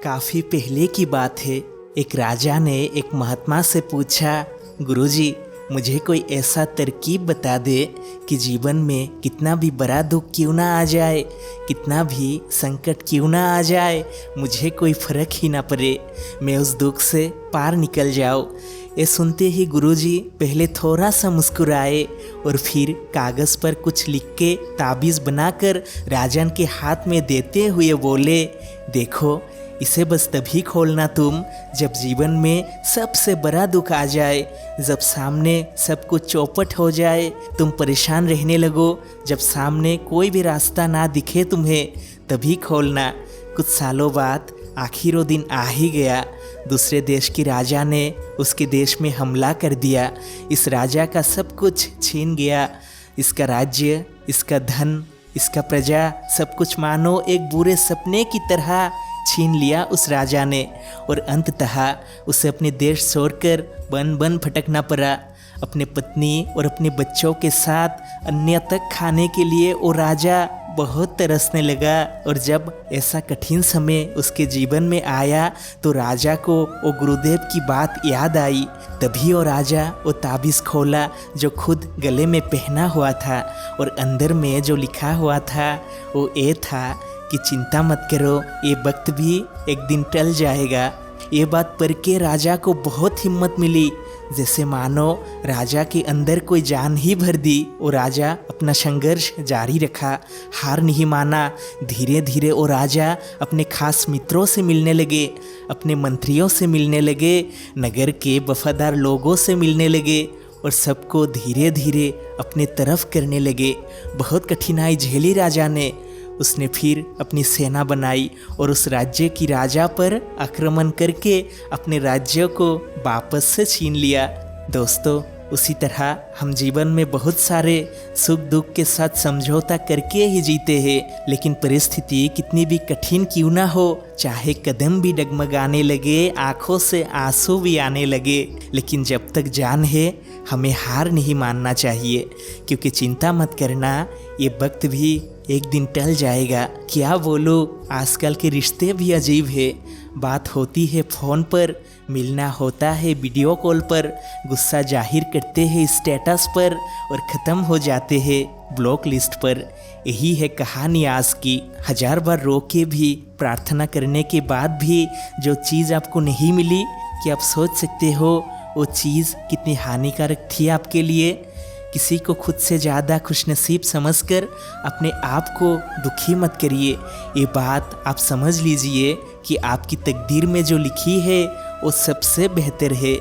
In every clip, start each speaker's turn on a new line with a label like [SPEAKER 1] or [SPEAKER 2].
[SPEAKER 1] काफ़ी पहले की बात है। एक राजा ने एक महात्मा से पूछा, गुरुजी मुझे कोई ऐसा तरकीब बता दे कि जीवन में कितना भी बड़ा दुख क्यों ना आ जाए, कितना भी संकट क्यों ना आ जाए, मुझे कोई फ़र्क ही ना पड़े, मैं उस दुख से पार निकल जाऊँ। ये सुनते ही गुरुजी पहले थोड़ा सा मुस्कुराए और फिर कागज़ पर कुछ लिख के ताबीज़ बनाकर राजन के हाथ में देते हुए बोले, देखो इसे बस तभी खोलना तुम जब जीवन में सबसे बड़ा दुख आ जाए, जब सामने सब कुछ चौपट हो जाए, तुम परेशान रहने लगो, जब सामने कोई भी रास्ता ना दिखे तुम्हें, तभी खोलना। कुछ सालों बाद आखिर वो दिन आ ही गया। दूसरे देश की राजा ने उसके देश में हमला कर दिया। इस राजा का सब कुछ छीन गया, इसका राज्य, इसका धन, इसका प्रजा, सब कुछ मानो एक बुरे सपने की तरह छीन लिया उस राजा ने। और अंततः उसे अपने देश छोड़कर बन बन भटकना पड़ा। अपने पत्नी और अपने बच्चों के साथ अन्य तक खाने के लिए वो राजा बहुत तरसने लगा। और जब ऐसा कठिन समय उसके जीवन में आया तो राजा को वो गुरुदेव की बात याद आई। तभी वो राजा वो ताबीज़ खोला जो खुद गले में पहना हुआ था, और अंदर में जो लिखा हुआ था वो ये था कि चिंता मत करो, ये वक्त भी एक दिन टल जाएगा। ये बात पढ़ के राजा को बहुत हिम्मत मिली, जैसे मानो राजा के अंदर कोई जान ही भर दी। और राजा अपना संघर्ष जारी रखा, हार नहीं माना। धीरे धीरे वो राजा अपने खास मित्रों से मिलने लगे, अपने मंत्रियों से मिलने लगे, नगर के वफादार लोगों से मिलने लगे और सबको धीरे धीरे अपने तरफ करने लगे। बहुत कठिनाई झेली राजा ने। उसने फिर अपनी सेना बनाई और उस राज्य की राजा पर आक्रमण करके अपने राज्य को वापस से छीन लिया। दोस्तों, उसी तरह हम जीवन में बहुत सारे सुख दुख के साथ समझौता करके ही जीते हैं, लेकिन परिस्थिति कितनी भी कठिन क्यों ना हो, चाहे कदम भी डगमगाने लगे, आंखों से आंसू भी आने लगे, लेकिन जब तक जान है हमें हार नहीं मानना चाहिए। क्योंकि चिंता मत करना, ये वक्त भी एक दिन टल जाएगा। क्या बोलूं, आजकल के रिश्ते भी अजीब है। बात होती है फ़ोन पर, मिलना होता है वीडियो कॉल पर, गुस्सा जाहिर करते हैं स्टेटस पर और ख़त्म हो जाते हैं ब्लॉक लिस्ट पर। यही है कहानी आज की। हजार बार रो के भी, प्रार्थना करने के बाद भी जो चीज़ आपको नहीं मिली, कि आप सोच सकते हो वो चीज़ कितनी हानिकारक थी आपके लिए। किसी को खुद से ज़्यादा खुशनसीब समझकर अपने आप को दुखी मत करिए। ये बात आप समझ लीजिए कि आपकी तकदीर में जो लिखी है वो सबसे बेहतर है।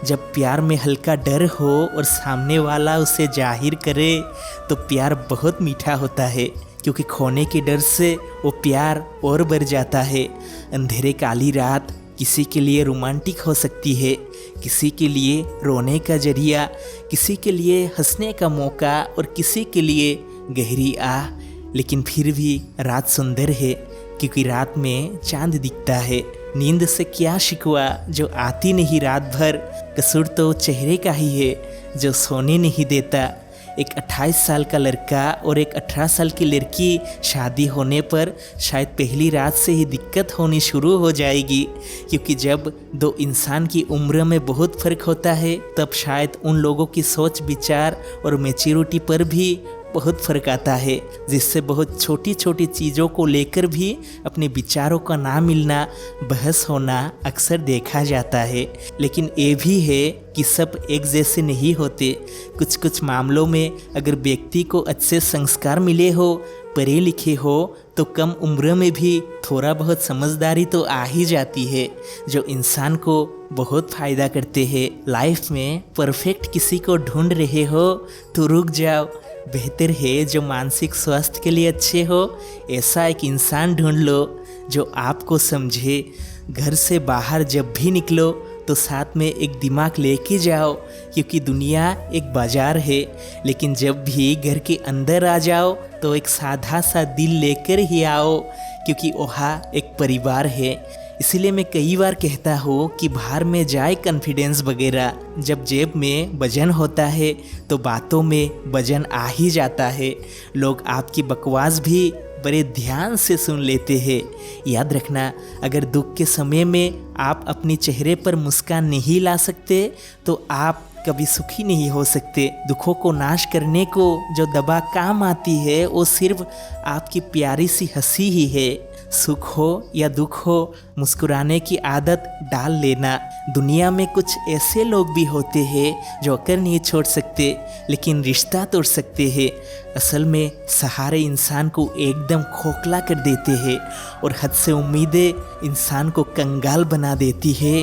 [SPEAKER 1] जब प्यार में हल्का डर हो और सामने वाला उसे जाहिर करे तो प्यार बहुत मीठा होता है, क्योंकि खोने के डर से वो प्यार और बढ़ जाता है। अंधेरे काली रात किसी के लिए रोमांटिक हो सकती है, किसी के लिए रोने का जरिया, किसी के लिए हंसने का मौका और किसी के लिए गहरी आह। लेकिन फिर भी रात सुंदर है, क्योंकि रात में चांद दिखता है। नींद से क्या शिकवा जो आती नहीं रात भर, कसूर तो चेहरे का ही है जो सोने नहीं देता। एक 28 साल का लड़का और एक 18 साल की लड़की शादी होने पर शायद पहली रात से ही दिक्कत होनी शुरू हो जाएगी, क्योंकि जब दो इंसान की उम्र में बहुत फ़र्क होता है तब शायद उन लोगों की सोच विचार और मैच्योरिटी पर भी बहुत फ़र्क आता है, जिससे बहुत छोटी छोटी चीज़ों को लेकर भी अपने विचारों का ना मिलना, बहस होना अक्सर देखा जाता है। लेकिन ये भी है कि सब एक जैसे नहीं होते। कुछ कुछ मामलों में अगर व्यक्ति को अच्छे संस्कार मिले हो, पढ़े लिखे हो, तो कम उम्र में भी थोड़ा बहुत समझदारी तो आ ही जाती है, जो इंसान को बहुत फ़ायदा करते हैं। लाइफ में परफेक्ट किसी को ढूंढ रहे हो तो रुक जाओ। बेहतर है जो मानसिक स्वास्थ्य के लिए अच्छे हो, ऐसा एक इंसान ढूंढ लो जो आपको समझे। घर से बाहर जब भी निकलो तो साथ में एक दिमाग लेके जाओ, क्योंकि दुनिया एक बाजार है। लेकिन जब भी घर के अंदर आ जाओ तो एक साधा सा दिल लेकर ही आओ, क्योंकि वहाँ एक परिवार है। इसीलिए मैं कई बार कहता हूँ कि बाहर में जाए कॉन्फिडेंस वगैरह, जब जेब में वजन होता है तो बातों में वजन आ ही जाता है। लोग आपकी बकवास भी बड़े ध्यान से सुन लेते हैं। याद रखना, अगर दुख के समय में आप अपने चेहरे पर मुस्कान नहीं ला सकते तो आप कभी सुखी नहीं हो सकते। दुखों को नाश करने को जो दवा काम आती है वो सिर्फ आपकी प्यारी सी हंसी ही है। सुख हो या दुख हो, मुस्कुराने की आदत डाल लेना। दुनिया में कुछ ऐसे लोग भी होते हैं जो अकर नहीं छोड़ सकते लेकिन रिश्ता तोड़ सकते हैं। असल में सहारे इंसान को एकदम खोखला कर देते हैं और हद से उम्मीदें इंसान को कंगाल बना देती है।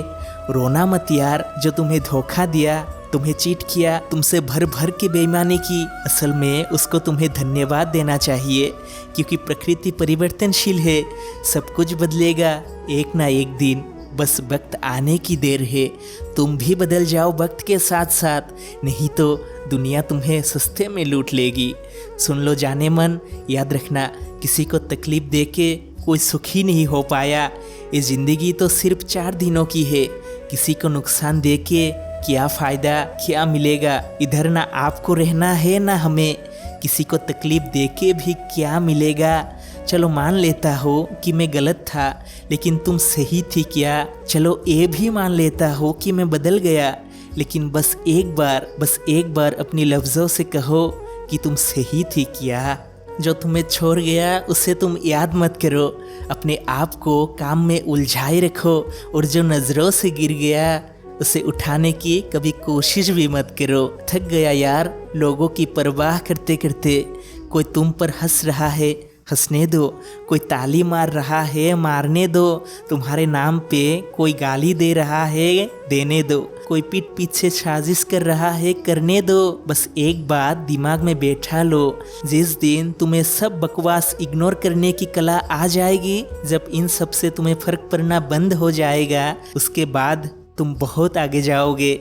[SPEAKER 1] रोना मत यार, जो तुम्हें धोखा दिया, तुम्हें चीट किया, तुमसे भर भर के बेईमानी की, असल में उसको तुम्हें धन्यवाद देना चाहिए, क्योंकि प्रकृति परिवर्तनशील है। सब कुछ बदलेगा एक ना एक दिन, बस वक्त आने की देर है। तुम भी बदल जाओ वक्त के साथ साथ, नहीं तो दुनिया तुम्हें सस्ते में लूट लेगी। सुन लो जाने मन, याद रखना, किसी को तकलीफ दे के कोई सुखी नहीं हो पाया। ये ज़िंदगी तो सिर्फ 4 दिनों की है। किसी को नुकसान दे के क्या फ़ायदा, क्या मिलेगा? इधर ना आपको रहना है ना हमें। किसी को तकलीफ़ दे के भी क्या मिलेगा? चलो मान लेता हो कि मैं गलत था, लेकिन तुम सही थी क्या? चलो ये भी मान लेता हो कि मैं बदल गया, लेकिन बस एक बार अपनी लफ्ज़ों से कहो कि तुम सही थी क्या? जो तुम्हें छोड़ गया उसे तुम याद मत करो, अपने आप को काम में उलझाए रखो, और जो नज़रों से गिर गया उसे उठाने की कभी कोशिश भी मत करो। थक गया यार लोगों की परवाह करते करते। कोई तुम पर हंस रहा है, हंसने दो। कोई ताली मार रहा है, मारने दो। तुम्हारे नाम पे कोई गाली दे रहा है, देने दो। कोई पीठ पीछे साजिश कर रहा है, करने दो। बस एक बात दिमाग में बैठा लो, जिस दिन तुम्हें सब बकवास इग्नोर करने की कला आ जाएगी, जब इन सब से तुम्हें फ़र्क पड़ना बंद हो जाएगा, उसके बाद तुम बहुत आगे जाओगे।